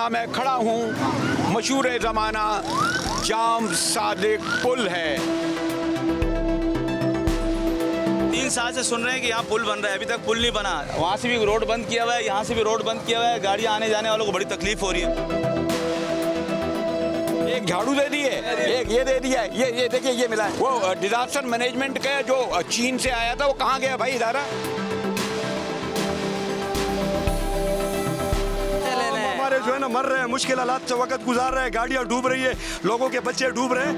जहाँ मैं खड़ा हूँ मशहूर ज़माना जाम सादिक पुल है। 3 साल से सुन रहे हैं कि यहाँ पुल बन रहा है, अभी तक पुल नहीं बना। वहाँ से भी रोड बंद किया हुआ है, यहाँ से भी रोड बंद किया हुआ है। गाड़ियाँ आने जाने वालों को बड़ी तकलीफ हो रही है। एक झाड़ू दे दी है, एक ये दे दिया है, ये देखिए ये मिला है। वो डिजास्टर मैनेजमेंट का जो चीन से आया था वो कहाँ गया भाई इदारा? हमारे जो है ना मर रहे हैं, मुश्किल हालात से वक्त गुजार रहे हैं, गाड़ियां डूब रही है, लोगों के बच्चे डूब रहे हैं।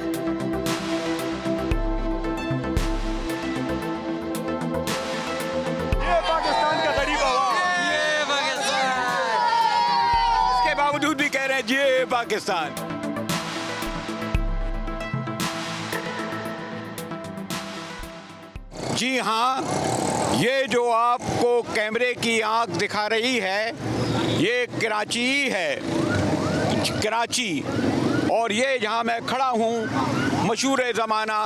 ये पाकिस्तान का गरीब आवाम, ये पाकिस्तान, इसके बावजूद भी कह रहे हैं ये पाकिस्तान। जी हाँ, ये जो आपको कैमरे की आंख दिखा रही है ये कराची ही है, कराची। और ये जहाँ मैं खड़ा हूँ मशहूर ज़माना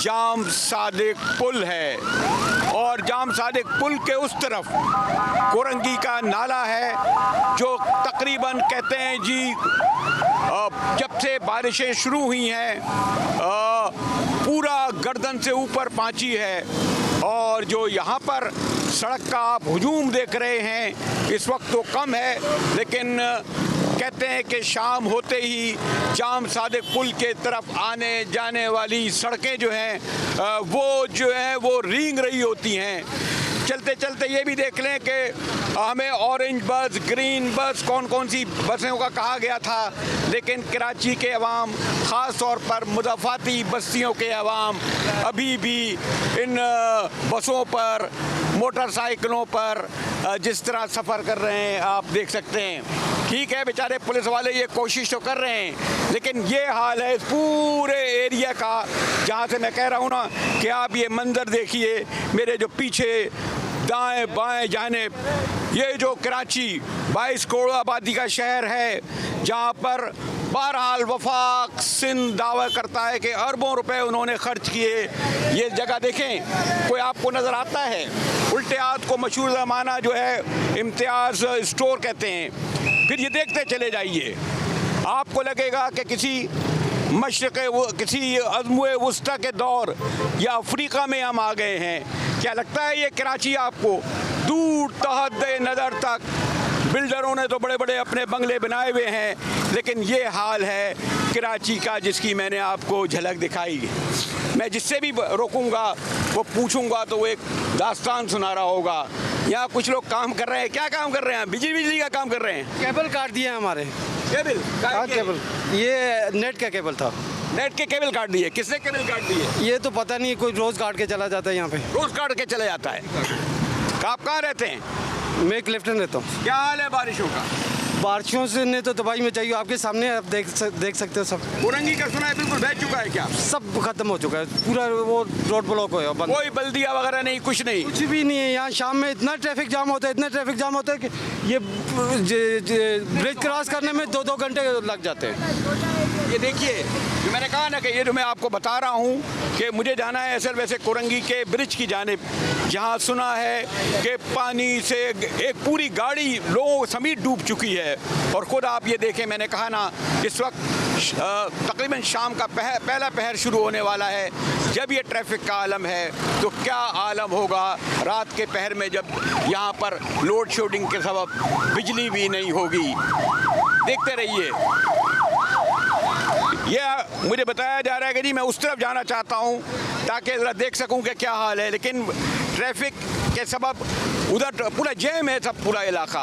जाम सादिक पुल है। और जाम सादिक पुल के उस तरफ कोरंगी का नाला है जो तकरीबन कहते हैं जी जब से बारिशें शुरू हुई हैं पूरा गर्दन से ऊपर पहुंची है। और जो यहाँ पर सड़क का आप हुजूम देख रहे हैं इस वक्त तो कम है, लेकिन कहते हैं कि शाम होते ही जाम सादिक पुल के तरफ आने जाने वाली सड़कें जो हैं वो रींग रही होती हैं। चलते चलते ये भी देख लें कि हमें ऑरेंज बस, ग्रीन बस, कौन कौन सी बसों का कहा गया था, लेकिन कराची के अवाम, ख़ास तौर पर मुज़फ़्फ़राती बस्तियों के अवाम अभी भी इन बसों पर, मोटरसाइकिलों पर जिस तरह सफ़र कर रहे हैं आप देख सकते हैं। ठीक है, बेचारे पुलिस वाले ये कोशिश तो कर रहे हैं, लेकिन ये हाल है इस पूरे एरिया का जहाँ से मैं कह रहा हूँ ना कि आप ये मंज़र देखिए मेरे जो पीछे दाएं बाएं जानिब। ये जो कराची 22 करोड़ आबादी का शहर है जहाँ पर बहरहाल वफाक सिंध दावा करता है कि अरबों रुपए उन्होंने खर्च किए। ये जगह देखें, कोई आपको नज़र आता है? उल्टे हाथ को मशहूर ज़माना जो है इम्तियाज़ स्टोर कहते हैं। फिर ये देखते चले जाइए, आपको लगेगा कि किसी किसी अज़्म-ए वुस्ता के दौर या अफ्रीका में हम आ गए हैं। क्या लगता है ये कराची आपको? दूर तहद नज़र तक बिल्डरों ने तो बड़े बड़े अपने बंगले बनाए हुए हैं, लेकिन ये हाल है कराची का जिसकी मैंने आपको झलक दिखाई। मैं जिससे भी रोकूंगा वो पूछूंगा तो वो एक दास्तान सुना रहा होगा। यहाँ कुछ लोग काम कर रहे हैं। क्या काम कर रहे हैं? बिजली का काम कर रहे हैं। केबल काट दिए हमारे। केबल? हाँ, केबल, ये नेट का केबल था। नेट के केबल काट दिए? किसने केबल काट दिए? ये तो पता नहीं, कोई रोज़ काट के चला जाता है यहाँ पे। रोज काट के चले जाता है। आप कहाँ रहते हैं? मैं एक लेफ्टन रहता हूँ। क्या हाल है बारिशों का? बारिशों से ने तो तबाही में चाहिए, आपके सामने आप देख सकते हो। सब कोरंगी का सुना है बिल्कुल बह चुका है क्या? सब खत्म हो चुका है, पूरा वो रोड ब्लॉक हो बंद। कोई बल्दिया वगैरह नहीं, कुछ नहीं? कुछ भी नहीं है यहाँ। शाम में इतना ट्रैफिक जाम होता है, इतना ट्रैफिक जाम होता है कि ये ब्रिज क्रॉस करने में 2-2 घंटे लग जाते हैं। ये देखिए, जो मैंने कहा ना कि ये जो मैं आपको बता रहा हूँ कि मुझे जाना है असल वैसे कोरंगी के ब्रिज की जानिब, जहाँ सुना है कि पानी से एक पूरी गाड़ी लोगों समेत डूब चुकी है। और ख़ुद आप ये देखें, मैंने कहा ना इस वक्त तकरीबन शाम का पहला पहर शुरू होने वाला है। जब ये ट्रैफिक का आलम है तो क्या आलम होगा रात के पहर में, जब यहाँ पर लोड शेडिंग के सबब बिजली भी नहीं होगी। देखते रहिए। यह मुझे बताया जा रहा है कि जी मैं उस तरफ जाना चाहता हूँ ताकि ज़रा देख सकूँ कि क्या हाल है, लेकिन ट्रैफिक के सबब उधर पूरा जैम है सब पूरा इलाका।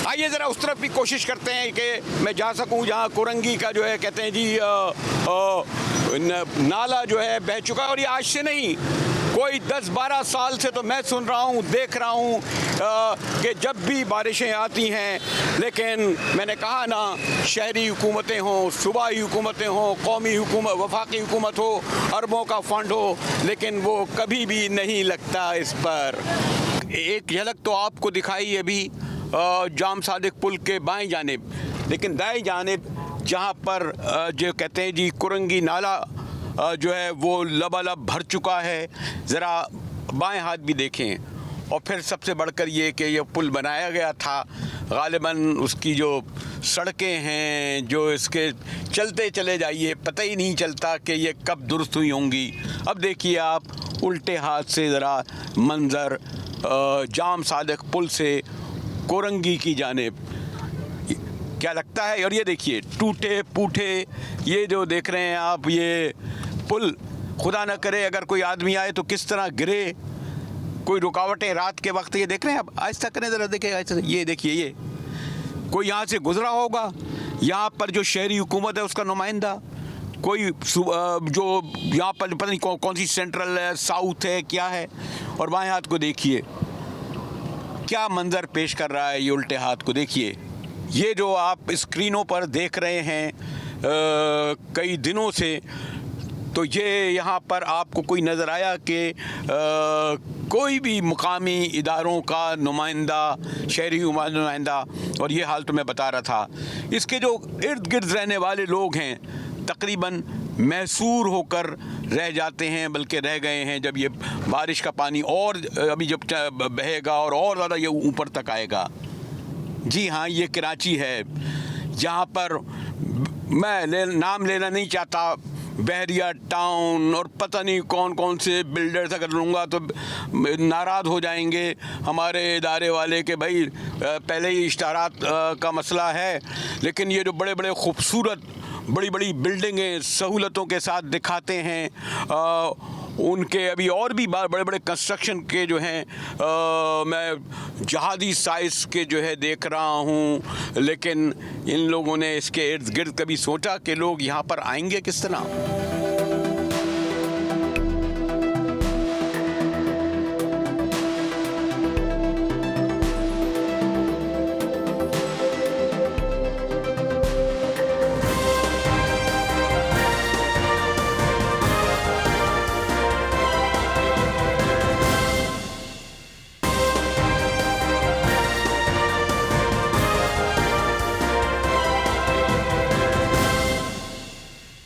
आइए ज़रा उस तरफ भी कोशिश करते हैं कि मैं जा सकूं जहां कोरंगी का जो है कहते हैं जी नाला जो है बह चुका है। और ये आज से नहीं, कोई 10-12 साल से तो मैं सुन रहा हूँ, देख रहा हूँ कि जब भी बारिशें आती हैं, लेकिन मैंने कहा ना शहरी हुकूमतें हों, सूबाई हुकूमतें हों, कौमी हुकूमत, वफाकी हुकूमत हो, अरबों का फ़ंड हो, लेकिन वो कभी भी नहीं लगता इस पर। एक झलक तो आपको दिखाई अभी जाम सादिक पुल के बाएं जानिब, लेकिन दाएं जानिब जहाँ पर जो कहते हैं जी कोरंगी नाला जो है वो लबालब भर चुका है। ज़रा बाएं हाथ भी देखें और फिर सबसे बढ़कर ये कि ये पुल बनाया गया था, गालिबन उसकी जो सड़कें हैं, जो इसके चलते चले जाइए पता ही नहीं चलता कि ये कब दुरुस्त हुई होंगी। अब देखिए आप उल्टे हाथ से ज़रा मंज़र जाम सादिक पुल से कोरंगी की जानिब क्या लगता है। और ये देखिए टूटे फूटे ये जो देख रहे हैं आप, ये पुल खुदा न करे अगर कोई आदमी आए तो किस तरह गिरे, कोई रुकावटें रात के वक्त। ये देख रहे हैं आप, आहिस्ता करें ज़रा, देखिए आहिस्ता। ये देखिए, ये कोई यहाँ से गुजरा होगा, यहाँ पर जो शहरी हुकूमत है उसका नुमाइंदा, कोई जो यहाँ पर पता नहीं कौन सी सेंट्रल है, साउथ है, क्या है। और बाएं हाथ को देखिए क्या मंजर पेश कर रहा है, ये उल्टे हाथ को देखिए। ये जो आप स्क्रीनों पर देख रहे हैं कई दिनों से, तो ये यहाँ पर आपको कोई नज़र आया कि कोई भी मुकामी इदारों का नुमाइंदा, शहरी नुमाइंदा। और ये हाल तो मैं बता रहा था, इसके जो इर्द गिर्द रहने वाले लोग हैं तकरीबन मैसूर होकर रह जाते हैं, बल्कि रह गए हैं। जब ये बारिश का पानी और अभी जब बहेगा और ज़्यादा ये ऊपर तक आएगा। जी हाँ, ये कराची है। यहाँ पर मैं नाम लेना नहीं चाहता, बहरिया टाउन और पता नहीं कौन कौन से बिल्डर्स, अगर लूँगा तो नाराज़ हो जाएंगे हमारे इदारे वाले कि भाई पहले ही इश्तारात का मसला है। लेकिन ये जो बड़े बड़े खूबसूरत बड़ी बड़ी बिल्डिंगें सहूलतों के साथ दिखाते हैं, उनके अभी और भी बड़े बड़े कंस्ट्रक्शन के जो हैं मैं जहादी साइज़ के जो है देख रहा हूँ। लेकिन इन लोगों ने इसके इर्द गिर्द कभी सोचा कि लोग यहाँ पर आएंगे किस तरह।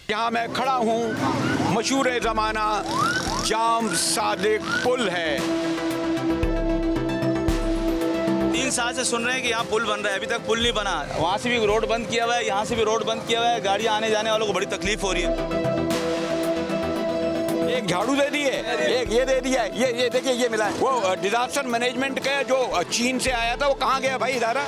यहाँ मैं खड़ा हूँ, मशहूर ज़माना जाम सादिक पुल है। 3 साल से सुन रहे हैं कि यहाँ पुल बन रहा है, अभी तक पुल नहीं बना। वहाँ से भी रोड बंद किया हुआ है, यहाँ से भी रोड बंद किया हुआ है, गाड़ियाँ आने जाने वालों को बड़ी तकलीफ हो रही है। एक झाड़ू दे दी है, एक ये दे दिया है, ये देखिए ये मिला है। वो डिजास्टर मैनेजमेंट का जो चीन से आया था वो कहाँ गया भाई इदारा?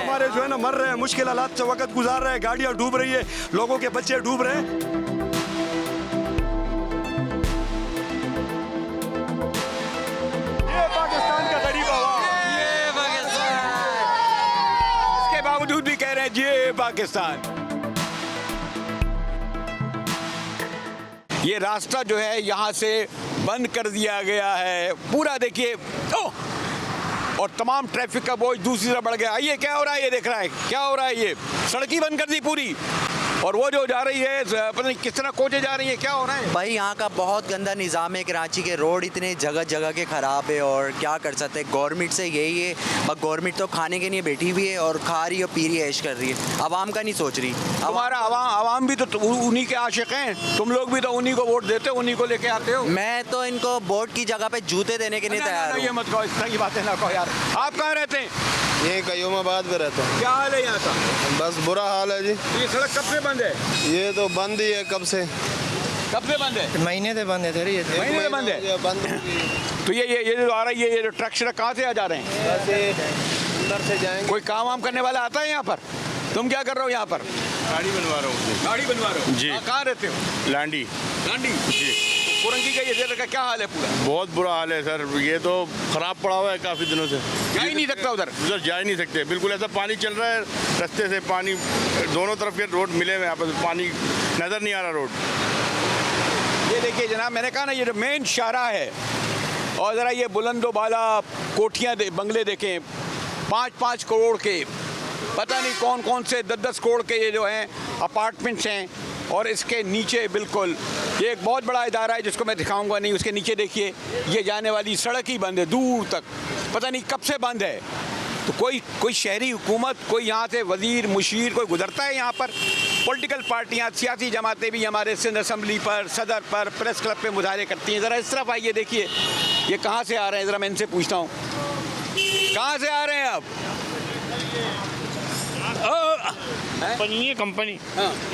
हमारे जो है ना मर रहे हैं, मुश्किल हालात से वक्त गुजार रहे हैं, गाड़ियां डूब रही है, लोगों के बच्चे डूब रहे हैं। ये पाकिस्तान का गरीब आवाम, ये पाकिस्तान, इसके बावजूद भी कह रहे हैं ये पाकिस्तान। ये रास्ता जो है यहाँ से बंद कर दिया गया है पूरा, देखिए। और तमाम ट्रैफिक का बोझ दूसरी तरफ बढ़ गया। ये क्या हो रहा है, ये देख रहा है क्या हो रहा है, ये सड़क ही बंद कर दी पूरी। और वो जो जा रही है पता नहीं किस तरह कोचे जा रही है, क्या हो रहा है भाई? यहाँ का बहुत गंदा निज़ाम है। कराची के रोड इतने जगह जगह के ख़राब है और क्या कर सकते हैं। गवर्नमेंट से यही है, बस गवर्नमेंट तो खाने के लिए बैठी हुई है और खा रही है, पी रही है, ऐश कर रही है, आवाम का नहीं सोच रही। हमारा आवाम भी तो उन्हीं के आशिक हैं, तुम लोग भी तो उन्हीं को वोट देते हो, उन्हीं को लेके आते हो। मैं तो इनको वोट की जगह पे जूते देने के लिए तैयार हूँ। ये मत कहो, इस तरह की बातें ना कहो यार। आप कहाँ रहते हैं? ये कयूमाबाद में रहता हूँ। क्या हाल है यहाँ का? बस बुरा हाल है जी। ये सड़क कब से बंद है? ये तो बंद ही है, कब से बंद है? महीने से बंद है। महीने से बंद है। बंद तो ये जो आ रहा है, ये जो ट्रक श्रक कहाँ से आ जा रहे हैं? अंदर से जाएंगे। कोई काम वाम करने वाला आता है यहाँ पर? तुम क्या कर रहे हो यहाँ पर? गाड़ी बनवा रहा हूँ। गाड़ी बनवा रहे हो? जी। कहाँ रहते हो? लांडी। लांडी जी। कोरंगी का ये जेल का क्या हाल है पूरा? बहुत बुरा हाल है सर, ये तो खराब पड़ा हुआ है काफ़ी दिनों से। जा ही नहीं सकता उधर जा ही नहीं सकते, बिल्कुल ऐसा पानी चल रहा है, रास्ते से पानी दोनों तरफ के रोड मिले हुए, यहाँ पर पानी नज़र नहीं आ रहा रोड। ये देखिए जनाब, मैंने कहा ना ये जो मेन शाहरा है, और ज़रा ये बुलंदो बाला कोठियाँ बंगले देखें, 5-5 करोड़ के, पता नहीं कौन कौन से 10-10 करोड़ के ये जो हैं अपार्टमेंट्स हैं। और इसके नीचे बिल्कुल ये एक बहुत बड़ा इदारा है जिसको मैं दिखाऊंगा नहीं, उसके नीचे देखिए ये जाने वाली सड़क ही बंद है दूर तक, पता नहीं कब से बंद है। तो कोई शहरी हुकूमत, कोई यहाँ से वज़ीर मुशीर कोई गुजरता है यहाँ पर? पॉलिटिकल पार्टियां, सियासी जमातें भी हमारे सिंध असम्बली पर, सदर पर, प्रेस क्लब पे मुजाहरे करती हैं। ज़रा इस तरफ आइए, देखिए ये कहाँ से आ रहे हैं, ज़रा मैं इनसे पूछता हूँ, कहाँ से आ रहे हैं आप? कंपनी है, कंपनी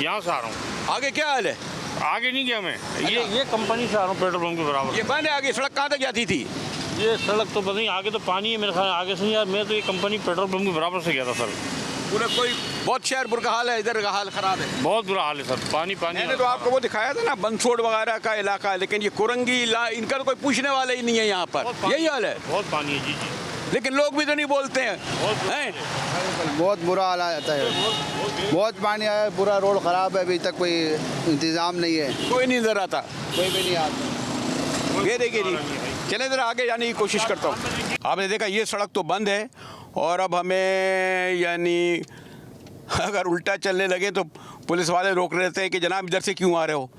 यहाँ से आ रहा हूँ। आगे क्या हाल है? आगे नहीं गया मैं, ये कंपनी से आ रहा हूँ, पेट्रोल पंप के बराबर। ये बंद है आगे, सड़क कहाँ तक जाती थी? ये सड़क तो पता नहीं, आगे तो पानी है मेरे ख्याल, आगे से नहीं यार। मैं तो ये कंपनी पेट्रोल पंप के बराबर से गया था सर। पूरा कोई बहुत शहर बुरा हाल है, इधर का हाल ख़राब है, बहुत बुरा हाल है सर, पानी पानी। मैंने तो आपको वो दिखाया था ना, बंसोड़ वगैरह का इलाका, लेकिन ये कुरंगी इनका तो कोई पूछने वाला ही नहीं है यहाँ पर, यही हाल है। बहुत पानी है जी जी, लेकिन लोग भी तो नहीं बोलते हैं। बहुत बुरा हाल आता है, बहुत पानी आया, पूरा रोड ख़राब है, अभी तक कोई इंतज़ाम नहीं है, कोई नहीं नजर आता, कोई भी नहीं आता। ये देखिए जी, चले ज़रा आगे जाने की कोशिश करता हूँ। आपने देखा ये सड़क तो बंद है, और अब हमें यानी अगर उल्टा चलने लगे तो पुलिस वाले रोक रहे थे कि जनाब इधर से क्यों आ रहे हो,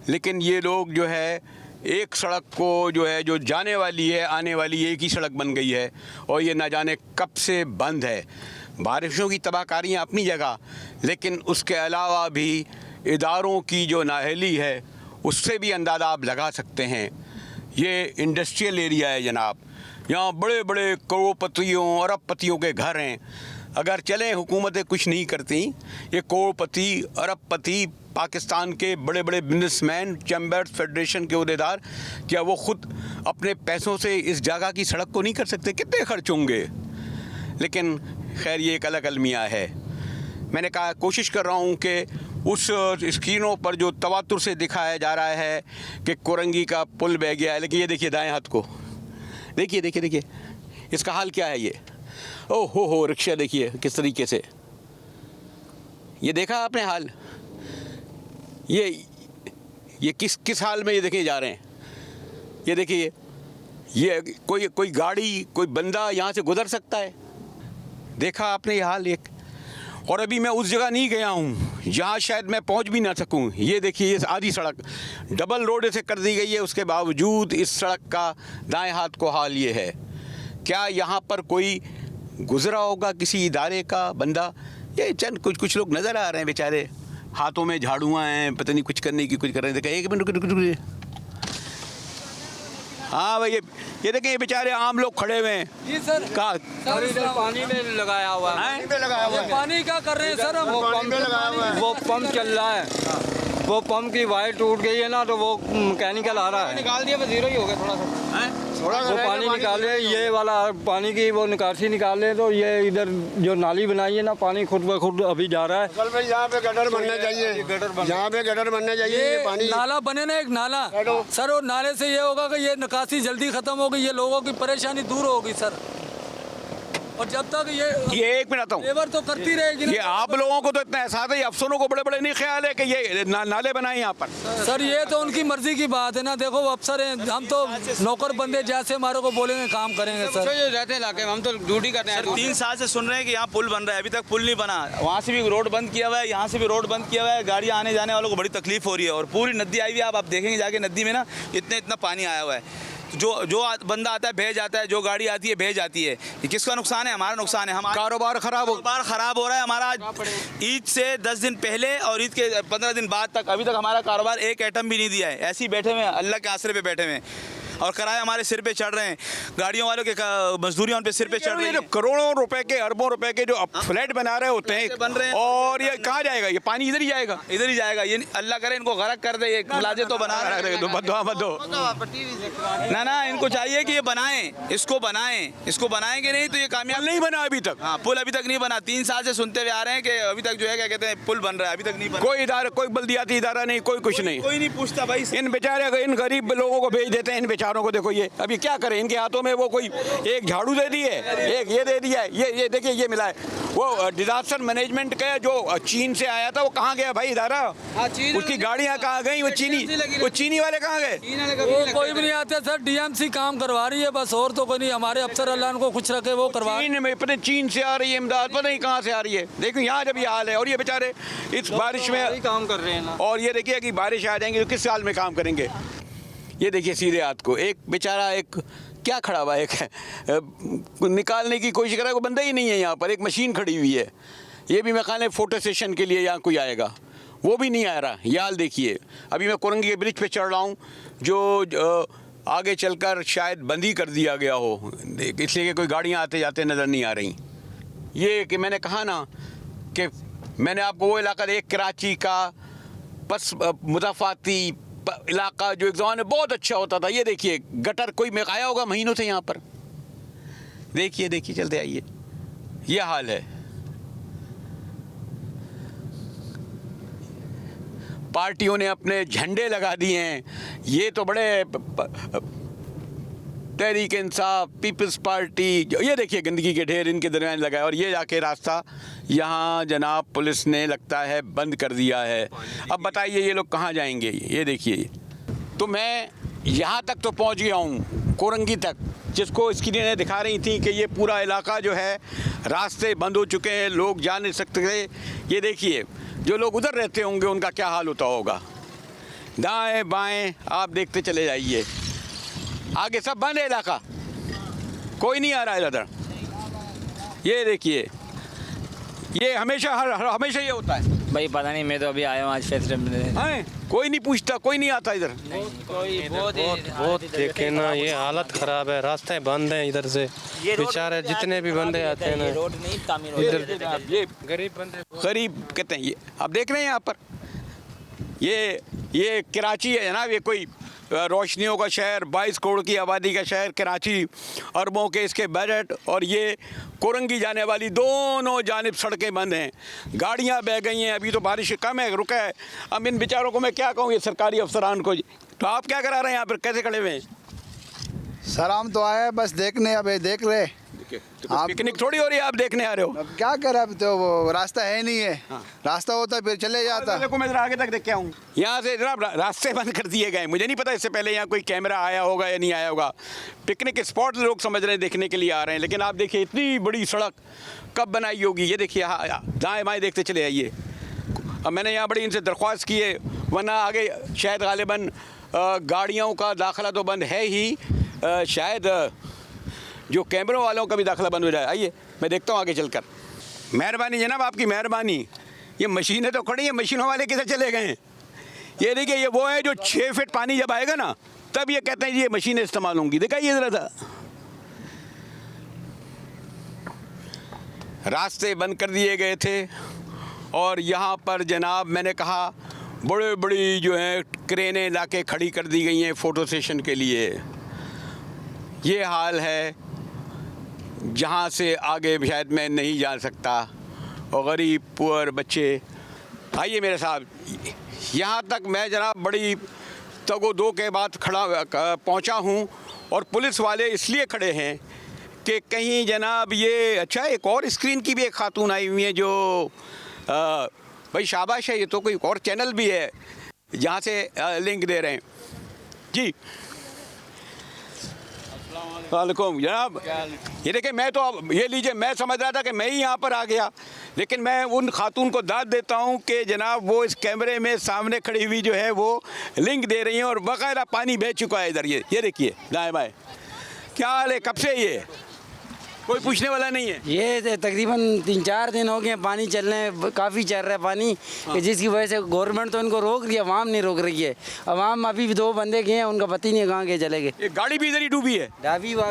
लेकिन ये लोग जो है एक सड़क को जो है जो जाने वाली है आने वाली एक ही सड़क बन गई है, और ये ना जाने कब से बंद है। बारिशों की तबाहकारियाँ अपनी जगह, लेकिन उसके अलावा भी इदारों की जो नाअहली है उससे भी अंदाज़ा आप लगा सकते हैं। ये इंडस्ट्रियल एरिया है जनाब, यहाँ बड़े बड़े करोड़पतियों अरबपतियों के घर हैं। अगर चलें हुकूमतें कुछ नहीं करती, ये करोड़पति अरबपति पाकिस्तान के बड़े बड़े बिजनेसमैन, चैम्बर्स फेडरेशन के अहदेदार, क्या वो ख़ुद अपने पैसों से इस जगह की सड़क को नहीं कर सकते? कितने खर्च होंगे? लेकिन खैर ये एक अलग अलमिया है। मैंने कहा कोशिश कर रहा हूँ कि उस स्क्रीनों पर जो तवातुर से दिखाया जा रहा है कि कुरंगी का पुल बह गया है, लेकिन ये देखिए दाएं हाथ को देखिए, देखिए देखिए इसका हाल क्या है। ये ओह हो रिक्शा देखिए किस तरीके से, ये देखा आपने हाल, ये किस हाल में ये देखे जा रहे हैं। ये देखिए ये कोई गाड़ी, कोई बंदा यहाँ से गुजर सकता है? देखा आपने ये हाल एक। और अभी मैं उस जगह नहीं गया हूँ जहाँ शायद मैं पहुँच भी ना सकूँ। ये देखिए ये आधी सड़क डबल रोड से कर दी गई है, उसके बावजूद इस सड़क का दाएं हाथ को हाल ये है। क्या यहाँ पर कोई गुज़रा होगा किसी इदारे का बंदा? ये चंद कुछ लोग नज़र आ रहे हैं बेचारे, हाथों में झाड़ुआँ हैं, पता नहीं कुछ करने की कुछ कर रहे हैं। देखा एक मिनट रुक। हाँ भाई ये देखें ये बेचारे आम लोग खड़े हुए हैं। जी सर, कहाँ पानी में लगाया हुआ है, पानी का कर रहे हैं सर हम? वो पंप चल रहा है, वो पंप की वायर टूट गई है ना, तो वो मैकेनिकल आ रहा है, निकाल दिया, बस जीरो ही हो गया थोड़ा सा, वो पानी निकाल रहे हैं। ये वाला पानी की वो निकासी निकाल रहे हैं, तो ये इधर जो नाली बनाई है ना, पानी खुद ब खुद अभी जा रहा है। यहाँ पे गटर बनना चाहिए, यहाँ पे गटर बनना चाहिए, ये पानी नाला बने ना, एक नाला सर, और नाले से ये होगा कि ये निकासी जल्दी खत्म होगी, ये लोगों की परेशानी दूर होगी सर। और जब तक ये एक मिनट आता हूँ, लेबर तो करती रहेगी। ये आप लोगों को तो इतना एहसास है, अफसरों को बड़े बड़े नहीं ख्याल है कि ये नाले बनाए यहाँ पर? सर ये तो उनकी मर्जी की बात है ना, देखो वो अफसर हैं, हम तो नौकर बंदे जैसे हमारे को बोलेंगे काम करेंगे सर। ये रहते हैं इलाके में, हम तो ड्यूटी करते हैं। 3 साल से सुन रहे हैं कि यहाँ पुल बन रहा है, अभी तक पुल नहीं बना। वहाँ से भी रोड बंद किया हुआ है, यहाँ से भी रोड बंद किया हुआ है, गाड़ियाँ आने जाने वालों को बड़ी तकलीफ हो रही है। और पूरी नदी आई हुई है, आप देखेंगे जाके नदी में ना इतना पानी आया हुआ है। जो बंदा आता है बह जाता है, जो गाड़ी आती है बह जाती है। ये किसका नुकसान है? हमारा नुकसान है। हमारा कारोबार खराब हो रहा है हमारा। ईद से 10 दिन पहले और ईद के 15 दिन बाद तक अभी तक हमारा कारोबार एक आइटम भी नहीं दिया है। ऐसे ही बैठे हुए हैं, अल्लाह के आसरे पे बैठे हुए हैं, और किराए हमारे सिर पे चढ़ रहे हैं, गाड़ियों वालों के मजदूरियां उन पे सिर पे चढ़ रही है। करोड़ों रुपए के, अरबों रुपए के जो फ्लैट बना रहे होते हैं, बन रहे हैं, और ये कहाँ जाएगा? ये पानी इधर ही जाएगा, इधर ही जाएगा। ये अल्लाह करे इनको गरक कर दे, ये मुलाजे तो बना रहे ना, इनको चाहिए कि ये बनाएं, इसको बनाएंगे नहीं तो ये कामयाब नहीं बना अभी तक। हाँ, पुल अभी तक नहीं बना। 3 साल से सुनते हुए आ रहे हैं कि अभी तक जो है क्या कहते हैं पुल बन रहा है, अभी तक नहीं बना। कोई इदारा, कोई बल्दियाती इदारा नहीं, कोई कुछ नहीं, कोई नहीं पूछता भाई। इन बेचारे इन गरीब लोगों को भेज देते हैं। इन बेचारों को देखो, ये अभी क्या करें? इनके हाथों में वो कोई एक झाड़ू दे दी है, एक ये दे दिया है, ये देखिए ये मिला है। वो डिजास्टर मैनेजमेंट का जो चीन से आया था, वो कहाँ गया भाई इदारा? उसकी गाड़ियाँ कहाँ गई? वो चीनी वाले कहाँ गए? कोई भी नहीं आते सर, डीएमसी काम करवा रही है बस, और तो कोई नहीं। हमारे अफसर अल्लाह को खुश रखे वो करवा। चीन से आ रही है इमदाद, पता नहीं कहाँ से आ रही है। देखो यहाँ जब ये हाल है, और ये बेचारे इस बारिश में काम कर रहे हैं ना, और ये देखिए कि बारिश आ जाएंगी तो किस साल में काम करेंगे। ये देखिए सीधे हाथ को एक बेचारा, एक क्या खड़ा हुआ, एक निकालने की कोशिश कर रहा है, कोई बंदा ही नहीं है यहाँ पर। एक मशीन खड़ी हुई है, ये भी मैं ख्याल है फोटो सेशन के लिए यहाँ कोई आएगा, वो भी नहीं आ रहा। ये हाल देखिए, अभी मैं कोरंगी के ब्रिज पे चढ़ रहा हूँ जो आगे चलकर शायद बंद ही कर दिया गया हो, इसलिए कि कोई गाड़ियाँ आते जाते नज़र नहीं आ रही। ये कि मैंने कहा ना कि मैंने आपको वो इलाका एक कराची का बस मुदाफ़ाती इलाका जो एक ज़माने में बहुत अच्छा होता था। ये देखिए गटर कोई में आया होगा महीनों से यहाँ पर, देखिए देखिए चलते आइए, ये हाल है। पार्टियों ने अपने झंडे लगा दिए हैं, ये तो बड़े तहरीक इंसाफ, पीपल्स पार्टी, ये देखिए गंदगी के ढेर इनके दरमियान लगाए, और ये जाके रास्ता यहाँ जनाब पुलिस ने लगता है बंद कर दिया है। अब बताइए ये लोग कहाँ जाएंगे? ये देखिए, तो मैं यहाँ तक तो पहुँच गया हूँ, कोरंगी तक, जिसको स्क्रीनें दिखा रही थी कि ये पूरा इलाका जो है रास्ते बंद हो चुके हैं, लोग जा नहीं सकते। ये देखिए जो लोग उधर रहते होंगे उनका क्या हाल होता होगा। दाएं बाएं आप देखते चले जाइए, आगे सब बंद है इलाका, कोई नहीं आ रहा है इधर। ये देखिए, ये हमेशा ये होता है भाई। पता नहीं, मैं तो अभी आया हूँ आज फेस्टिवल, कोई नहीं पूछता, कोई नहीं आता इधर। बहुत देखे ना, ये हालत खराब है, रास्ते बंद हैं इधर से, बेचारे जितने भी बंदे आते हैं ना इधर, ये गरीब बंदे, गरीब कहते हैं। ये आप देख रहे हैं यहाँ पर, ये कराची है जनाब, ये कोई रोशनियों का शहर, 22 करोड़ की आबादी का शहर कराची, अरबों के इसके बजट, और ये कोरंगी जाने वाली दोनों जानिब सड़कें बंद हैं, गाड़ियां बह गई हैं। अभी तो बारिश कम है, रुका है। अब इन बेचारों को मैं क्या कहूँ, ये सरकारी अफसरान को। तो आप क्या करा रहे हैं यहाँ पर, कैसे खड़े हुए हैं? सर हम तो आए बस देखने, अब ये देख रहे। आप पिकनिक थोड़ी हो रही है, आप देखने आ रहे हो। अब क्या करें, अब तो वो रास्ता है नहीं है। रास्ता होता फिर चले जाता। देखो मैं जरा आगे तक देख के आऊँ, यहाँ से जनाब रास्ते बंद कर दिए गए। मुझे नहीं पता इससे पहले यहाँ कोई कैमरा आया होगा या नहीं आया होगा। पिकनिक स्पॉट लोग समझ रहे हैं, देखने के लिए आ रहे हैं, लेकिन आप देखिए इतनी बड़ी सड़क कब बनाई होगी। ये देखिए यहाँ दाएँ बाएँ देखते चले आइए। अब मैंने यहाँ बड़ी इनसे दरख्वास्त की है, वरना आगे शायद गालिबन गाड़ियों का दाखिला तो बंद है ही, शायद जो कैमरों वालों का भी दाखिला बंद हो जाए। आइए मैं देखता हूँ आगे चलकर। मेहरबानी जनाब, आपकी मेहरबानी। ये मशीनें तो खड़ी हैं, मशीनों वाले किधर चले गए हैं? ये देखिए, ये वो है जो 6 फीट पानी जब आएगा ना तब ये कहते हैं जी ये मशीनें इस्तेमाल होंगी। दिखाइए ज़रा सा, रास्ते बंद कर दिए गए थे, और यहाँ पर जनाब मैंने कहा बड़े बड़ी जो है क्रेनें लाके खड़ी कर दी गई हैं फ़ोटो सेशन के लिए। ये हाल है, जहाँ से आगे शायद मैं नहीं जा सकता, और गरीब पुअर बच्चे। आइए मेरे साहब, यहाँ तक मैं जनाब बड़ी तगो-दो के बाद पहुँचा हूँ, और पुलिस वाले इसलिए खड़े हैं कि कहीं जनाब ये अच्छा, एक और स्क्रीन की भी एक खातून आई हुई है जो भाई शाबाश है, ये तो कोई और चैनल भी है जहाँ से लिंक दे रहे हैं जी। वालेकुम जनाब। ये देखिए, मैं तो अब ये लीजिए, मैं समझ रहा था कि मैं ही यहाँ पर आ गया, लेकिन मैं उन खातून को दाद देता हूँ कि जनाब वो इस कैमरे में सामने खड़ी हुई जो है वो लिंक दे रही हैं, और बाकायदा पानी बह चुका है इधर। ये देखिए दाएँ बाएँ, क्या हाल है? कब से ये कोई पूछने वाला नहीं है? ये तकरीबन 3-4 दिन हो गए पानी चल रहे हैं, काफ़ी चल रहा है पानी, जिसकी वजह से गवर्नमेंट तो इनको रोक रही है, अवाम नहीं रोक रही है। अवाम अभी भी 2 बंदे गए हैं, उनका पता ही नहीं है कहाँ के चले गए। एक गाड़ी भी इधर ही डूबी है।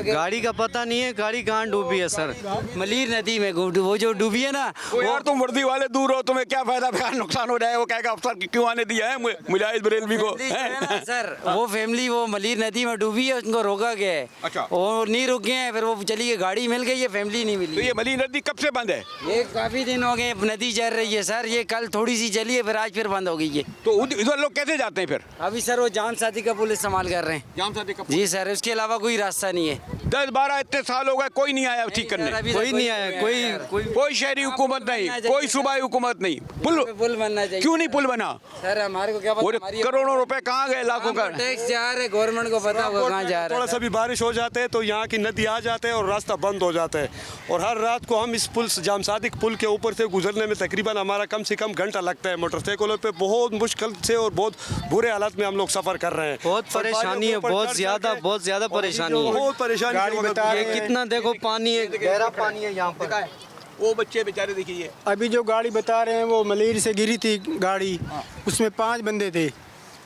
गाड़ी का पता नहीं है, गाड़ी कहाँ डूबी है सर? मलीर नदी में वो जो डूबी है ना। वो यार तुम वर्दी वाले दूर हो, तुम्हें क्या फायदा, बेकार नुकसान हो जाए। वो कहेगा अफसर क्यों आने दिया है मुजाहिद बरेलवी को। सर वो फैमिली वो मलीर नदी में डूबी है, उनको रोका गया है। अच्छा। वो नहीं रुक गए हैं, फिर वो चली गई, गाड़ी मिल गई है, फैमिली नहीं मिली। तो ये मलीर नदी कब से बंद है? ये काफ़ी दिन हो गए नदी चल रही है सर, ये कल थोड़ी सी चली है, फिर आज फिर बंद हो गई है। तो इधर लोग कैसे जाते हैं फिर? अभी सर वो जान साथी का पुलिस संभाल कर रहे हैं। जान साथी का? जी सर, उसके अलावा कोई रास्ता नहीं है। 10-12 इतने साल हो गए, कोई नहीं आया ठीक करने। कोई नहीं आया, कोई शहरी हुकूमत नहीं, कोई सूबाई हुकूमत नहीं। पुल बनना चाहिए। क्यों नहीं पुल बना? सर हमारे को क्या पता, करोड़ों रुपए कहाँ गए, लाखों का टैक्स जा रहे, गवर्नमेंट को पता होगा कहाँ जा रहा है। थोड़ा सा भी बारिश हो जाते हैं तो यहाँ की नदी आ जाते हैं और रास्ता बंद हो जाता है, और हर रात को हम इस पुल जाम सादिक पुल के ऊपर से गुजरने में तकरीबन हमारा कम से कम घंटा लगता है। मोटरसाइकिलों पे बहुत मुश्किल से और बहुत बुरे हालत में हम लोग सफ़र कर रहे हैं। बहुत परेशानी है, बहुत ज़्यादा परेशानी है, बहुत परेशानी। ये कितना देखो पानी है, गहरा पानी है यहाँ पर। वो बच्चे बेचारे देखिए। अभी जो गाड़ी बता रहे हैं वो मलेर से गिरी थी गाड़ी, उसमें 5 बंदे थे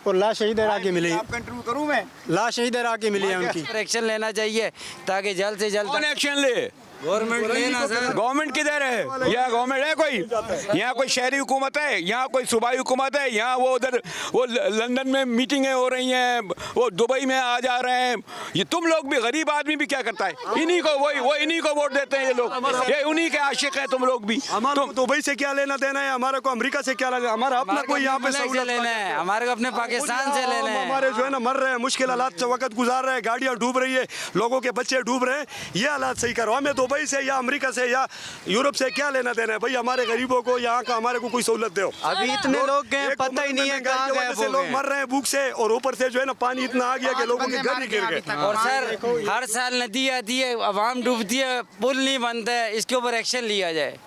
और लाश इधर आके मिली। आपका इंटरव्यू करूं मैं? लाश इधर आके मिली है उनकी। एक्शन लेना चाहिए ताकि जल्द से जल्द। कौन एक्शन ले? गवर्नमेंट लेना सर। गवर्नमेंट किधर है? यहाँ गवर्नमेंट है कोई? यहाँ कोई शहरी हुकूमत है? यहाँ कोई सूबाई हुकूमत है? यहाँ वो उधर वो लंदन में मीटिंगें हो रही हैं, वो दुबई में आ जा रहे हैं। ये तुम लोग भी, गरीब आदमी भी क्या करता है? इन्हीं को वो इन्हीं को वोट देते हैं ये लोग, ये उन्हीं के आशिक हैं तुम लोग भी। तुम दुबई से क्या लेना देना है? हमारे को अमेरिका से क्या लेना? हमारा अपना कोई यहाँ पे से लेना है, हमारे को अपने पाकिस्तान से लेना है। हमारे जो है ना मर रहे हैं, मुश्किल हालात से वक्त गुजार रहे हैं, गाड़ियाँ डूब रही है, लोगों के बच्चे डूब रहे हैं। ये हालात सही करो। हमें दुबई से या अमेरिका से या यूरोप से क्या लेना देना है भाई? हमारे गरीबों को यहाँ का हमारे को कोई सहूलत दो। अभी इतने लोग गए पता ही नहीं है कहाँ गए से लोग मर रहे हैं भूख से, और ऊपर से जो है ना पानी इतना आ गया कि लोगों के घर ही गिर गए। और सर हर साल नदी आती है, आवाम डूबती है, पुल नहीं बनता है, इसके ऊपर एक्शन लिया जाए।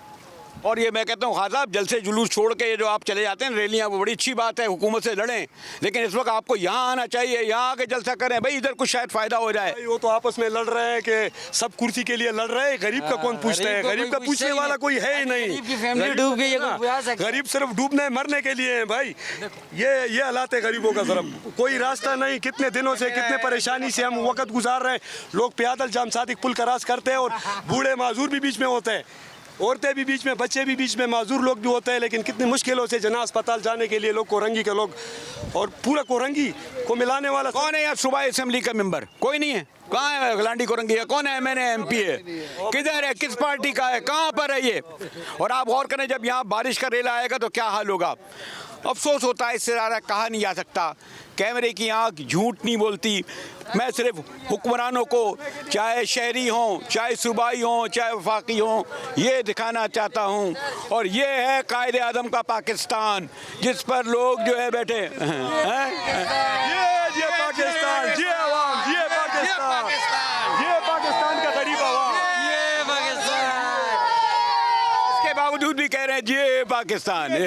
और ये मैं कहता हूँ खान साहब, जल से जुलूस छोड़ के ये जो आप चले जाते हैं रैलियाँ, वो बड़ी अच्छी बात है, हुकूमत से लड़ें, लेकिन इस वक्त आपको यहाँ आना चाहिए, यहाँ आके जलसा करें भाई, इधर कुछ शायद फायदा हो जाए। वो तो आपस में लड़ रहे हैं कि सब कुर्सी के लिए लड़ रहे हैं, गरीब का कौन पूछता है? गरीब का पूछने वाला कोई है ही नहीं। फैमिली डूब गई है, गरीब सिर्फ डूबने मरने के लिए है भाई। ये हालात है गरीबों का, सिर्फ कोई रास्ता नहीं। कितने दिनों से कितने परेशानी से हम वक्त गुजार रहे हैं। लोग पैदल जाम सादिक पुल क्रॉस करते हैं, और बूढ़े माजूर भी बीच में होते हैं, औरतें भी बीच में, बच्चे भी बीच में, माजूर लोग भी होते हैं। लेकिन कितनी मुश्किलों से जना अस्पताल जाने के लिए लोग कोरंगी के लोग, और पूरा कोरंगी को मिलाने वाला कौन है यार? सूबाई असेंबली का मेंबर कोई नहीं है। कहाँ है गलांडी कोरंगी है? कौन है? मैंने MP है, किधर है? किस पार्टी का है? कहाँ पर है ये? और आप गौर करें, जब यहाँ बारिश का रेला आएगा तो क्या हाल होगा। अफसोस होता है, इससे ज़्यादा कहा नहीं जा सकता। कैमरे की आँख झूठ नहीं बोलती। मैं सिर्फ हुक्मरानों को, चाहे शहरी हों, चाहे सूबाई हों, चाहे वफाकी हों, ये दिखाना चाहता हूँ। और ये है कायदे आज़म का पाकिस्तान, जिस पर लोग जो है बैठे हैं। ये पाकिस्तान, ये अवाम, ये पाकिस्तान, ये पाकिस्तान का गरीब अवाम, ये पाकिस्तान। इसके बावजूद भी कह रहे हैं ये पाकिस्तान है।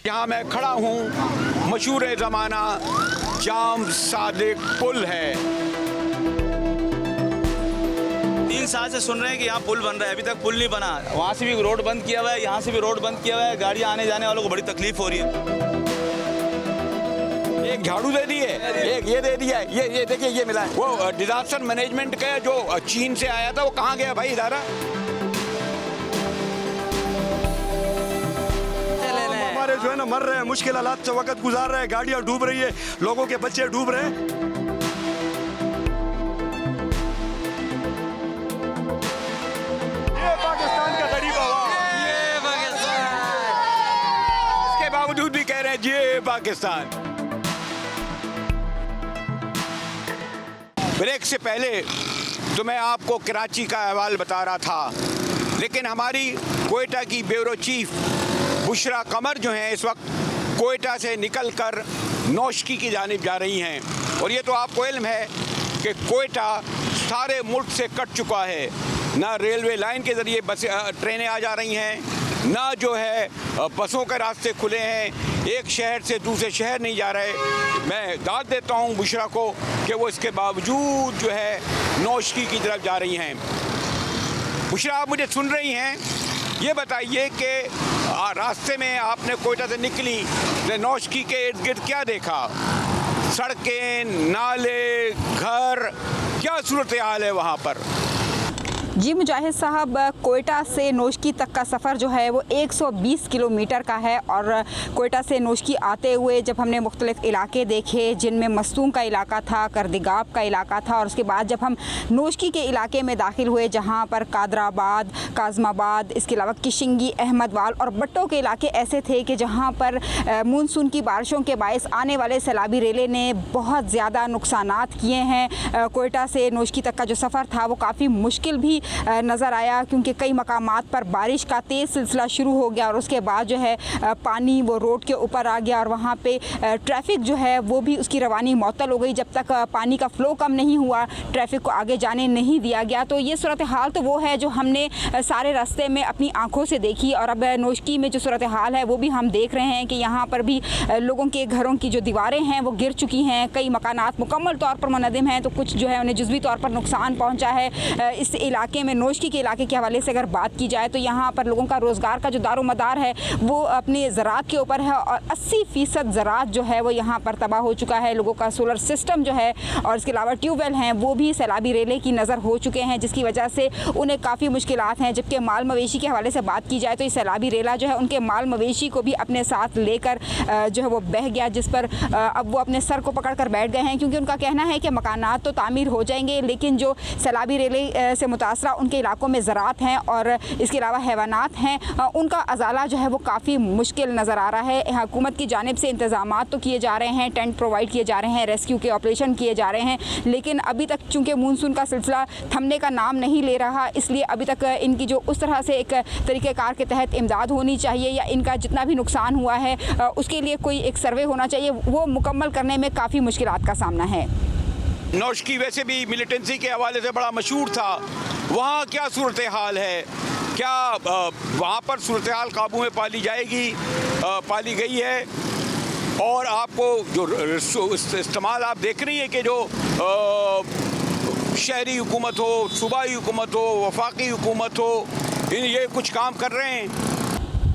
यहाँ मैं खड़ा हूँ, मशहूर ज़माना जाम सादिक पुल है। 3 साल से सुन रहे हैं कि यहाँ पुल बन रहा है, अभी तक पुल नहीं बना। वहाँ से भी रोड बंद किया हुआ है, यहाँ से भी रोड बंद किया हुआ है, गाड़ियाँ आने जाने वालों को बड़ी तकलीफ हो रही है। एक झाड़ू दे दी है, एक ये दे दिया है, ये देखिए ये मिला है। वो डिजास्टर मैनेजमेंट का जो चीन से आया था, वो कहाँ गया भाई इदारा? हमारे जो है ना मर रहे हैं, मुश्किल हालात से वक्त गुजार रहे हैं, गाड़ियाँ डूब रही है, लोगों के बच्चे डूब रहे हैं। ये पाकिस्तान का गरीब अवाम, ये पाकिस्तान। इसके बावजूद भी कह रहे हैं ये पाकिस्तान। ब्रेक से पहले तो मैं आपको कराची का अहवाल बता रहा था, लेकिन हमारी कोयटा की ब्यूरो चीफ बुशरा कमर जो हैं इस वक्त कोयटा से निकलकर नौशकी की जानिब जा रही हैं। और ये तो आपको इल्म है कि कोयटा सारे मुल्क से कट चुका है, ना रेलवे लाइन के ज़रिए बस ट्रेनें आ जा रही हैं, ना जो है बसों के रास्ते खुले हैं, एक शहर से दूसरे शहर नहीं जा रहे। मैं दाद देता हूँ बुशरा को कि वो इसके बावजूद जो है नौशकी की तरफ जा रही हैं। बुशरा, आप मुझे सुन रही हैं? ये बताइए कि रास्ते में आपने कोयटा से निकली, नौशकी के इर्द गिर्द क्या देखा? सड़कें, नाले, घर, क्या सूरत हाल है वहाँ पर? जी मुजाहिद साहब, कोयटा से नोशकी तक का सफ़र जो है वो 120 किलोमीटर का है और कोयटा से नोशकी आते हुए जब हमने मुख्तलिफ़ इलाके देखे जिनमें मस्तूम का इलाका था, करदिगाब का इलाका था और उसके बाद जब हम नोशकी के इलाके में दाखिल हुए जहाँ पर कादराबाद, काज़माबाद, इसके अलावा किशिंगी, अहमदवाल और बट्टो के इलाके ऐसे थे कि जहाँ पर मानसून की बारिशों के बायस आने वाले सैलाबी रेले ने बहुत ज़्यादा नुकसानात किए हैं। कोयटा से नोशकी तक का जो सफ़र था वो काफ़ी मुश्किल भी नज़र आया क्योंकि कई मकामात पर बारिश का तेज़ सिलसिला शुरू हो गया और उसके बाद जो है पानी वो रोड के ऊपर आ गया और वहाँ पे ट्रैफिक जो है वो भी उसकी रवानी मअतल हो गई। जब तक पानी का फ़्लो कम नहीं हुआ, ट्रैफिक को आगे जाने नहीं दिया गया। तो ये सूरत हाल तो वो है जो हमने सारे रास्ते में अपनी आँखों से देखी और अब नोशकी में जो सूरत हाल है वो भी हम देख रहे हैं कि यहाँ पर भी लोगों के घरों की जो दीवारें हैं वो गिर चुकी हैं। कई मकानात मुकम्मल तौर पर मुनहदम हैं तो कुछ जो है उन्हें जुज़वी तौर पर नुकसान पहुँचा है। इस इलाके में नोशकी के इलाके के हवाले से अगर बात की जाए तो यहाँ पर लोगों का रोज़गार का जो दारोमदार है वो अपने ज़राअत के ऊपर है और 80% ज़राअत जो है वो यहाँ पर तबाह हो चुका है। लोगों का सोलर सिस्टम जो है और इसके अलावा ट्यूबवेल हैं वो भी सैलाबी रेले की नज़र हो चुके हैं जिसकी वजह से उन्हें काफ़ी मुश्किलात हैं। जबकि माल मवेशी के हवाले से बात की जाए तो ये सैलाबी रेला जो है उनके माल मवेशी को भी अपने साथ लेकर जो है वो बह गया, जिस पर अब वो अपने सर को पकड़ कर बैठ गए हैं क्योंकि उनका कहना है कि मकानात तो तामीर हो जाएंगे लेकिन जो सैलाबी रेले से मुतासरा उनके इलाकों में ज़राअत हैं और इसके अलावा हैवानात हैं उनका अजाला जो है वो काफ़ी मुश्किल नज़र आ रहा है। हुकूमत की जानिब से इंतज़ामात तो किए जा रहे हैं, टेंट प्रोवाइड किए जा रहे हैं, रेस्क्यू के ऑपरेशन किए जा रहे हैं लेकिन अभी तक चूँकि मानसून का सिलसिला थमने का नाम नहीं ले रहा इसलिए अभी तक इनकी जो उस तरह से एक तरीक़ेकार के तहत इमदाद होनी चाहिए या इनका जितना भी नुकसान हुआ है उसके लिए कोई एक सर्वे होना चाहिए, वो मुकम्मल करने में काफ़ी मुश्किलात का सामना है। नोशकी वैसे भी मिलिटेंसी के हवाले से बड़ा मशहूर था, वहाँ क्या सूरत हाल है? क्या वहाँ पर सूरत हाल काबू में पाली जाएगी, पाली गई है? और आपको जो इस्तेमाल आप देख रही है कि जो शहरी हुकूमत हो, सूबाई हुकूमत हो, वफाकी हुकूमत हो, ये कुछ काम कर रहे हैं?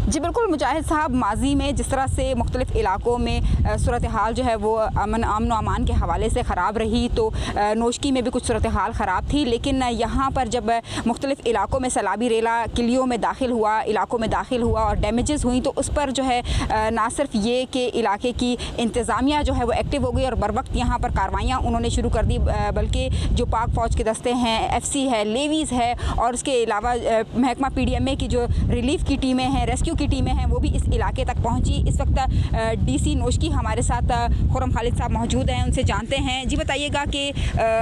जी बिल्कुल मुजाहिद साहब, माजी में जिस तरह से मुख्तलिफ़ इलाकों में सूरत हाल जो है वो अमन व अमान के हवाले से ख़राब रही तो नोशकी में भी कुछ सूरत हाल ख़राब थी लेकिन यहाँ पर जब मुख्तलिफ़ इलाकों में सैलाबी रेला किलियों में दाखिल हुआ, इलाकों में दाखिल हुआ और डैमेजेस हुई तो उस पर जो है ना सिर्फ ये कि इलाके की इंतज़ामिया जो है वो एक्टिव हो गई और बर वक्त यहाँ पर कार्रवाइयाँ उन्होंने शुरू कर दी बल्कि जो पाक फ़ौज के दस्ते हैं, FC है, लेवीज़ है और उसके अलावा महकमा PDMA की जो रिलीफ़ की टीमें हैं, रेस्क्यू की टीमें हैं वो भी इस इलाके तक पहुंची। इस वक्त DC नोशकी हमारे साथ खुरम खालिद साहब मौजूद हैं, उनसे जानते हैं। जी बताइएगा कि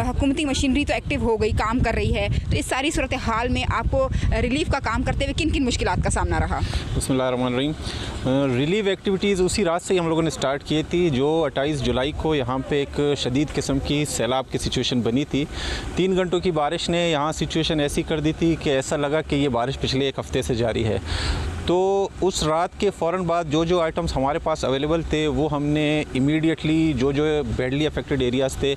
हुकूमती मशीनरी तो एक्टिव हो गई, काम कर रही है, तो इस सारी सूरत हाल में आपको रिलीफ का काम करते हुए किन किन मुश्किलात का सामना रहा? बिस्मिल्लाहिर्रहमानिर्रहीम। रिलीफ एक्टिविटीज़ उसी रात से हम लोगों ने स्टार्ट की थी जो 28 जुलाई को यहाँ पे एक शदीद किस्म की सैलाब की सिचुएशन बनी थी। 3 घंटों की बारिश ने यहाँ सिचुएशन ऐसी कर दी थी कि ऐसा लगा कि ये बारिश पिछले 1 हफ़्ते से जारी है। तो उस रात के फ़ौरन बाद जो आइटम्स हमारे पास अवेलेबल थे वो हमने इमीडिएटली जो बैडली अफेक्टेड एरियाज़ थे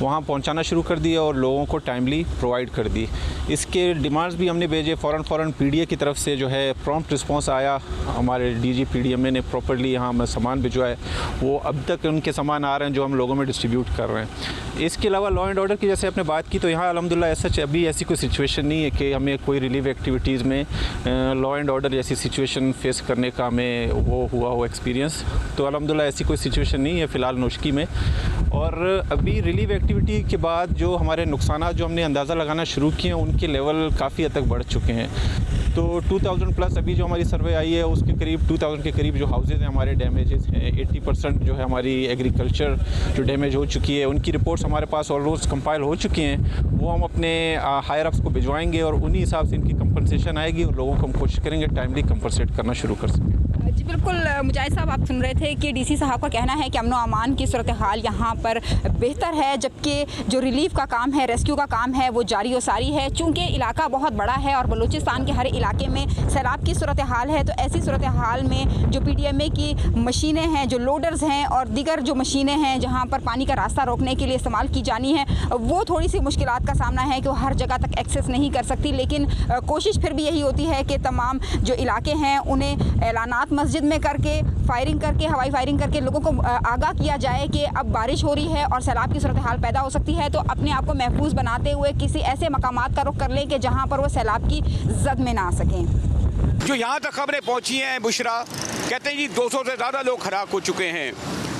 वहाँ पहुँचाना शुरू कर दिया और लोगों को टाइमली प्रोवाइड कर दी। इसके डिमांड्स भी हमने भेजे, फ़ौरन PDA की तरफ से जो है प्रॉम्प्ट रिस्पॉन्स आया। हमारे DG PDMA ने प्रॉपर्ली यहाँ सामान भिजवाए, वो अब तक उनके सामान आ रहे हैं जो हम लोगों में डिस्ट्रीब्यूट कर रहे हैं। इसके अलावा लॉ एंड ऑर्डर की जैसे आपने बात की तो यहाँ अल्हम्दुलिल्लाह ऐसा अभी ऐसी कोई सिचुएशन नहीं है कि हमें कोई रिलीफ एक्टिविटीज़ में लॉ एंड ऑर्डर जैसी सिचुएशन फेस करने का हमें वो हुआ हो एक्सपीरियंस। तो अल्हम्दुलिल्लाह ऐसी कोई सिचुएशन नहीं है फ़िलहाल नोशकी में। और अभी रिलीफ एक्टिविटी के बाद जो हमारे नुकसानात जो हमने अंदाज़ा लगाना शुरू किए हैं उनके लेवल काफ़ी हद तक बढ़ चुके हैं। तो 2000 प्लस अभी जो हमारी सर्वे आई है उसके करीब 2000 के करीब जो हाउसेज़ हैं हमारे डैमेजेस हैं। 80% जो है हमारी एग्रीकल्चर जो डैमेज हो चुकी है उनकी रिपोर्ट्स हमारे पास ऑलमोस्ट कंपाइल हो चुकी हैं। वो हम अपने हायर अप्स को भिजवाएंगे और उन्हीं हिसाब से इनकी कंपनसेशन आएगी और लोगों को हम कोशिश करेंगे टाइमली कंपनसेट करना शुरू कर सकें। जी बिल्कुल मुजाहिद साहब, आप सुन रहे थे कि DC साहब का कहना है कि अमन अमान की सूरत हाल यहाँ पर बेहतर है जबकि जो रिलीफ का काम है, रेस्क्यू का काम है वो जारी व सारी है। चूँकि इलाका बहुत बड़ा है और बलूचिस्तान के हर इलाके में सैलाब की सूरत हाल है तो ऐसी सूरत हाल में जो PDMA की मशीनें हैं, जो लोडर्स हैं और दीगर जो मशीनें हैं जहाँ पर पानी का रास्ता रोकने के लिए इस्तेमाल की जानी है वो थोड़ी सी मुश्किलात का सामना है कि वो हर जगह तक एक्सेस नहीं कर सकती। लेकिन कोशिश फिर भी यही होती है कि तमाम जो इलाके हैं उन्हें ऐलानात जिद में करके फायरिंग करके, हवाई फायरिंग करके लोगों को आगाह किया जाए कि अब बारिश हो रही है और सैलाब की सूरत हाल पैदा हो सकती है, तो अपने आप को महफूज बनाते हुए किसी ऐसे मकामात का रुख कर लें कि जहाँ पर वो सैलाब की जद में ना आ सकें। जो यहाँ तक खबरें पहुँची हैं बुशरा, कहते हैं जी 200 से ज़्यादा लोग हलाक हो चुके हैं,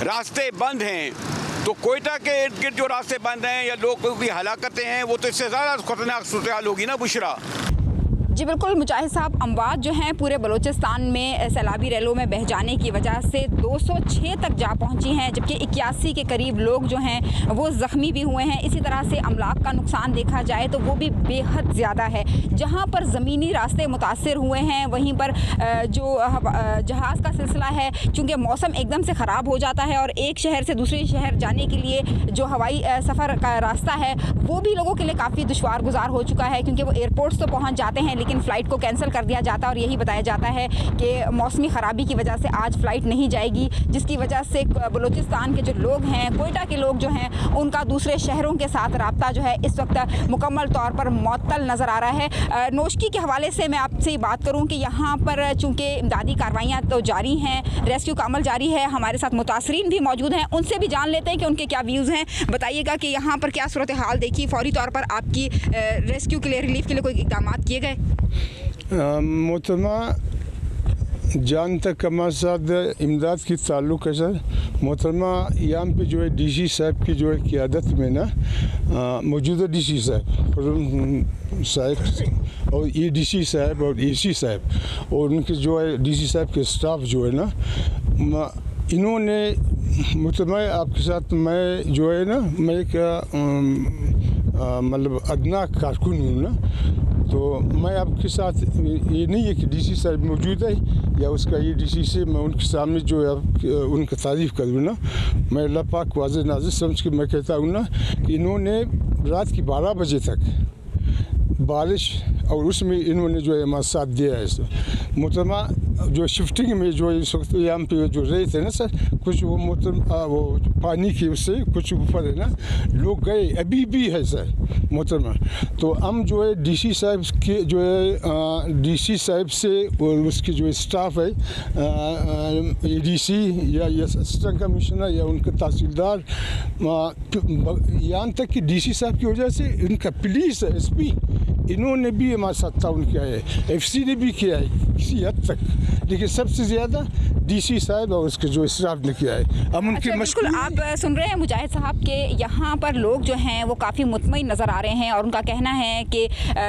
रास्ते बंद हैं। तो कोयटा के इर्द गिर्द जो रास्ते बंद हैं या लोगों की हलाकतें हैं, वो तो इससे ज़्यादा खतरनाक सूरत हाल होगी ना बुशरा। जी बिल्कुल मुजाहिद साहब, अमवात जो हैं पूरे बलूचिस्तान में सैलाबी रैलों में बह जाने की वजह से 206 तक जा पहुंची हैं, जबकि 81 के करीब लोग जो हैं वो ज़ख्मी भी हुए हैं। इसी तरह से अमलाक का नुकसान देखा जाए तो वो भी बेहद ज़्यादा है। जहां पर ज़मीनी रास्ते मुतासर हुए हैं, वहीं पर जो जहाज़ का सिलसिला है, चूँकि मौसम एकदम से ख़राब हो जाता है और एक शहर से दूसरे शहर जाने के लिए जो हवाई सफ़र का रास्ता है वो भी लोगों के लिए काफ़ी दुश्वार गुजार हो चुका है, क्योंकि वो एयरपोर्ट्स तो पहुँच जाते हैं लेकिन फ़्लाइट को कैंसिल कर दिया जाता है और यही बताया जाता है कि मौसमी ख़राबी की वजह से आज फ़्लाइट नहीं जाएगी, जिसकी वजह से बलूचिस्तान के जो लोग हैं, कोयटा के लोग जो हैं, उनका दूसरे शहरों के साथ राब्ता जो है इस वक्त मुकम्मल तौर पर मुअत्तल नज़र आ रहा है। नोशकी के हवाले से मैं आपसे बात करूँ कि यहाँ पर चूँकि इमदादी कार्रवाइयाँ तो जारी हैं, रेस्क्यू का अमल जारी है, हमारे साथ मुतासरीन भी मौजूद हैं, उनसे भी जान लेते हैं कि उनके क्या व्यूज़ हैं। बताइएगा कि यहाँ पर क्या सूरत हाल देखी, फौरी तौर पर आपकी रेस्क्यू के लिए, रिलीफ के लिए कोई इक़दाम किए गए? मोहतरमा जान तक कमा साथ इमदाद की ताल्लुक़ है सर। मोहतरमा यहाँ पे जो है डीसी साहब की जो है क़ियादत में ना मौजूदा डीसी साहब और एडीसी साहब और एसी साहब और उनके जो है डीसी साहब के स्टाफ जो है ना, इन्होंने मोहतरमा आपके साथ मैं जो है ना, मैं एक मतलब अदना कारकुन हूँ ना, तो मैं आपके साथ ये नहीं है कि डीसी साहब मौजूद है या उसका ये डीसी से मैं उनके सामने जो है उनकी तारीफ़ करूँ ना, मैं अल्लाह पाक वाज़े नाज़िर समझ के मैं कहता हूँ ना कि इन्होंने रात की 12 बजे तक बारिश और उसमें इन्होंने जो है हमारा साथ दिया है। मोहतरमा जो शिफ्टिंग में जो इस वक्त यहाँ पे जो रहे थे ना सर, कुछ वो वो पानी की उससे कुछ ऊपर है ना, लोग गए, अभी भी है सर मोहतरमा। तो हम जो है डीसी साहब के जो है डीसी साहब से और उसके जो स्टाफ है एडीसी या असिस्टेंट कमिश्नर या उनके तहसीलदार, यहाँ तक कि डीसी साहब की वजह से इनका पुलिस एसपी इन्होंने भी हमारे साथ ताउन किया है, एफसी ने भी किया है किसी हद तक, लेकिन सबसे ज़्यादा डीसी साहब और उसके जो स्टाफ ने किया है। हम उनके बिल्कुल आप सुन रहे हैं मुजाहिद साहब के यहाँ पर लोग जो हैं वो काफ़ी मुतमईन नज़र आ रहे हैं और उनका कहना है कि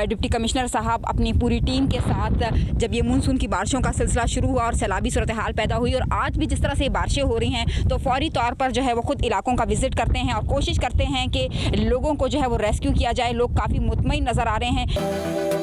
डिप्टी कमिश्नर साहब अपनी पूरी टीम के साथ जब ये मानसून की बारिशों का सिलसिला शुरू हुआ और सैलाबी सूरत हाल पैदा हुई और आज भी जिस तरह से बारिशें हो रही हैं, तो फौरी तौर पर जो है वो ख़ुद इलाकों का विज़िट करते हैं और कोशिश करते हैं कि लोगों को जो है वो रेस्क्यू किया जाए। लोग काफ़ी मुतमईन नज़र आ रहे हैं।